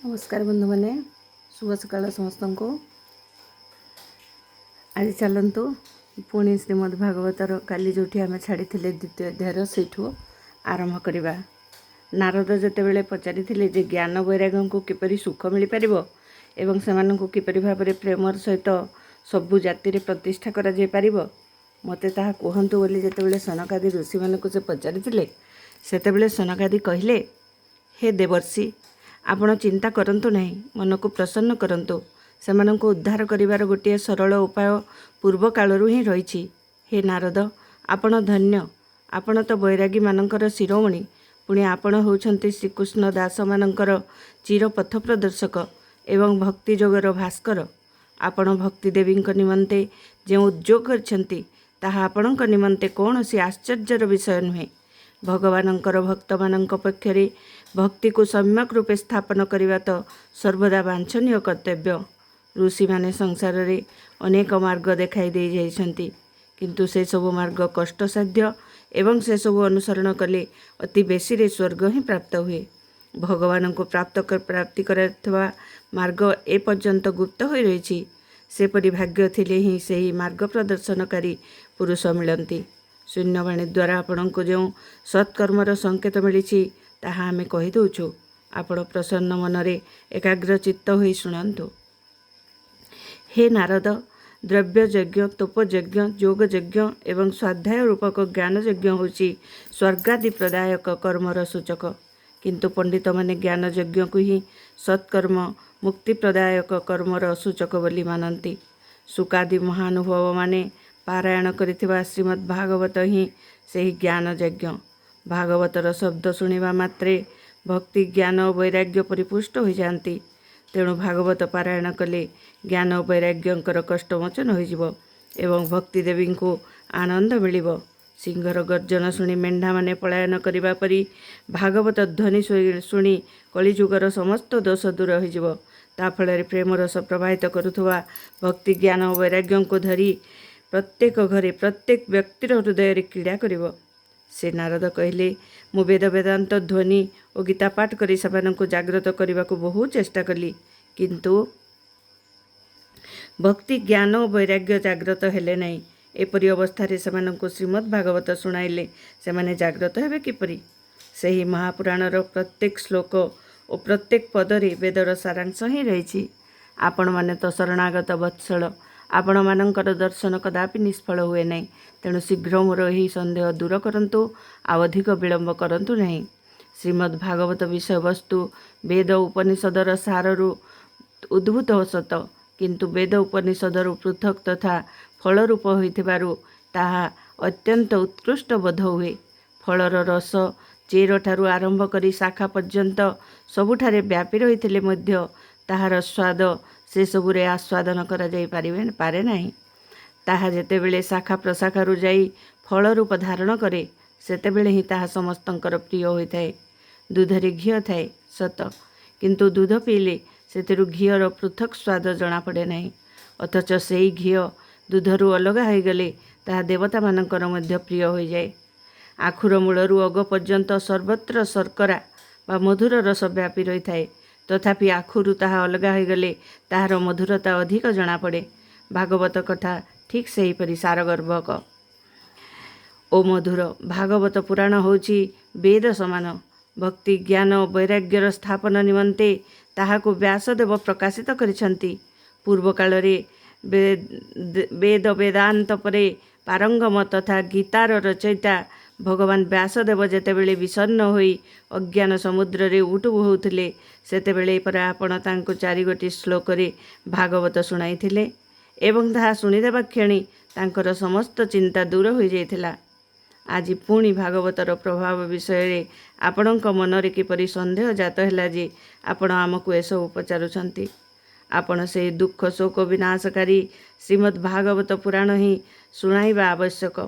नमस्कार बंधु मैंने शुभ सकाल समस्त को। आज चलतु पुणी श्रीमद्भागवतर काली जो आम छाड़ी द्वितीय अध्यायर से आरंभ करवा। नारद जितेबाला पचारि जे ज्ञान वैराग्य को किपरि सुख मिल पार एवं से किपरि भाव प्रेमर सहित सबु जाति प्रतिष्ठा कर मते ताहा कहतु बोली जितेबाला सनकादि ऋषि मानक से पचारि सेतेबेले सनकादि कहले, हे देवर्षि आपण चिंता करंतु नहीं, मन को प्रसन्न करंतु। सेमानंको उद्धार करिवार गोटे सरल उपाय पूर्व कालरू ही रही। हे नारद आपण धन्य, आपण तो बैरागी मानकर शिरोमणि, पुणी आपण होउछंती श्रीकृष्ण दास मानकर चिर पथ प्रदर्शक एवं भक्ति जोगर भास्कर। आपण भक्ति देवी निमंते जो उद्योग करछंती ताहा आपणक निमंते कौनसी आश्चर्यर विषय नुहे। भगवानंकर भक्त मानंक पक्षरे भक्ति को सम्यक रूपे स्थापन करवा तो सर्वदा वांछनीय कर्तव्य। ऋषि माने संसार रे अनेक मार्ग देखाई दे जाइछंती, किंतु से सब मार्ग कष्टसाध्य एवं से सब अनुसरण कले अति बेसी रे स्वर्ग ही प्राप्त हुए। भगवान को प्राप्ति करथवा मार्ग ए पर्यंत गुप्त हो रही। सेपरि भाग्य थिले ही सही मार्ग प्रदर्शनकारी पुरुष मिलती। शून्यवाणी द्वारा आपण को जो सत्कर्मर संकेत मिली ताहा आमे कहि दउछु। आपण प्रसन्न मनरे एकाग्र चित्त होई शुणंतु। हे नारद, द्रव्य यज्ञ, तप यज्ञ, योग यज्ञ एवं स्वाध्याय रूपक ज्ञान यज्ञ होची स्वर्गादि प्रदायक कर्मर सूचक, किंतु पंडित माने ज्ञान यज्ञ को ही सत्कर्म मुक्ति प्रदायक कर्मर सूचक बोली मानती। सुकादि महानुभव माने पारायण करिथिबा श्रीमद् भागवत ही सही ज्ञान यज्ञ। भागवतर शब्द शुणिबा मात्रे भक्ति ज्ञान और वैराग्य परिपुष्ट हो जाती। तेणु भागवत पारायण कले ज्ञान और वैराग्यंकर कष्टमोचन हो एवं भक्ति देवी को आनंद मिल। सिंहर गर्जन शुणी मेढ़ा माने पलायन करने परी भागवत ध्वनि शुणी कलिजुगर समस्त दोष दूर हो। ताफल प्रेम रस प्रवाहित करुवा भक्ति ज्ञान और वैराग्य को धरी प्रत्येक घरे प्रत्येक व्यक्तिर हृदय क्रीड़ा करिवो। से नारद कहले, मु वेद वेदांत ध्वनि और गीता पाठ करी सेमानंकु जागृत करने को बहुत चेष्टा कली, किंतु भक्ति ज्ञान और वैराग्य जागृत हेले नहीं। एपरी अवस्था सेमानंकु श्रीमद् भागवत शुणाइले सेमाने जागृत हेबे किपरि। सही महापुराणर प्रत्येक श्लोक और प्रत्येक पदरे वेदर सारांश ही रही। आपण माने तो शरणागत वत्सल, आपण मानकर दर्शन कदापि निष्फल हुए नहीं। तेणु शीघ्र मोर यही संदेह दूर करंतु, आवधिक विलंब करंतु नहीं। श्रीमद् भागवत विषय वस्तु वेद उपनिषदर सारु उद्भूत सत, किंतु वेद उपनिषदर पृथक तथा फलरूप होइथिबारु ताहा अत्यंत उत्कृष्ट बोध हुए। फलर रस चेर ठारू आरंभ करी शाखा पर्यंत सबुठारे व्यापी रही मध्य ताहार स्वाद से सबुरे आस्वादन करा जाई पारे नहीं। ताहा जेतेबेले शाखा प्रशाखारु जाई फल रूप धारण करे सेतेबेले ही ताहा समस्तंकर प्रिय होइथाए। दूधरे घी थाए सत, किंतु दूध पीले सेतिरु घीर पृथक स्वाद जना पड़े नहीं। अथच सेई घी दूधरु अलगा हो गले ताहा देवता मानकर मध्य प्रिय हो जाए। आखुर मूलरू अग पर्यंत सर्वत्र शर्करा बा मधुर रस व्यापी रही थाए, तथापि आखुरु ताहा अलगा हो गले ताहार मधुरता अधिक जना पड़े। भागवत कथा ठीक से हीपरि सारगर्भक ओ मधुर। भागवत पुराण होची वेद समान। भक्ति ज्ञान वैराग्यर स्थापन निमंते ताहाको व्यासदेव प्रकाशित करिसंती। पूर्व काल रे वेद वेदांत परे पारंगम तथा गीतार रचयिता भगवान व्यासदेव जेतेबेले विषण्ण होई अज्ञान समुद्र रे उटुबु होउथिले सेतेबेले परा आपण तांको चारिगोटी श्लोक रे भागवत शुणाइथिले एवं ताहा शुणिदेबा क्षणी तांकर समस्त चिंता दूर हो जाइथिला। आज पुणी भागवतर प्रभाव विषय रे आपणक मनरे किपरि संदेह जात हैला जे आपण आमको एसबु पचारुछंती। आपण से दुख शोक विनाशकारी श्रीमद् भागवत पुराण ही शुणाइबा आवश्यक।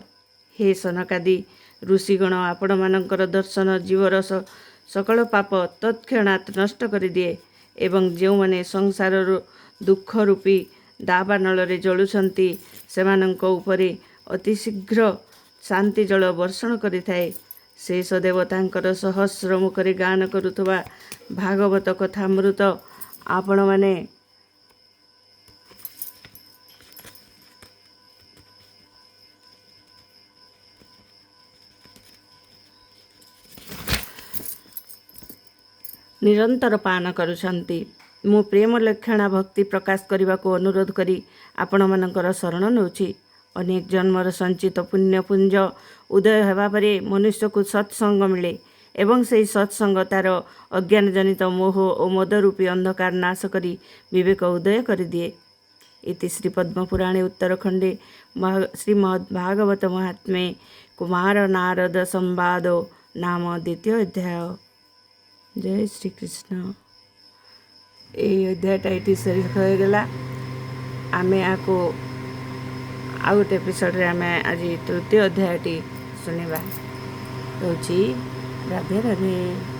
हे सनकादि ऋषिगण, आपण मानकर दर्शन जीवर सकल पाप तत्क्षणात् नष्ट कर दिए एवं जो माने संसार दुख रूपी दावानल जलुछंती सेमानंक उपरे अति शीघ्र शांति जल वर्षण करिथाए। शेष देवतांकर सहस्र मुखरे गान करुवा भागवत कथामृत आपण माने निरंतर पान करुछन्ति। मु प्रेम लक्षणा भक्ति प्रकाश करने को अनुरोध करी आपण मानकर शरण नौछि। अनेक जन्मर संचित पुण्यपुंज उदय हेबा परे मनुष्य को सत्संग मिले एवं से सत्संग तार अज्ञान जनित मोह और मदरूपी अंधकार नाश करी विवेक उदय कर दिए। इति श्री पद्मपुराणे उत्तरखंडे श्रीमद्भागवत महात्म्ये कुमार नारद संवाद नाम द्वितीय अध्याय। जय श्री कृष्ण। ये अध्यायटा ये शेष होगला। आम आपको आउ गोटे एपिसोड आम आज तृतीय अध्यायटी शुणा। रोची राधे राधे।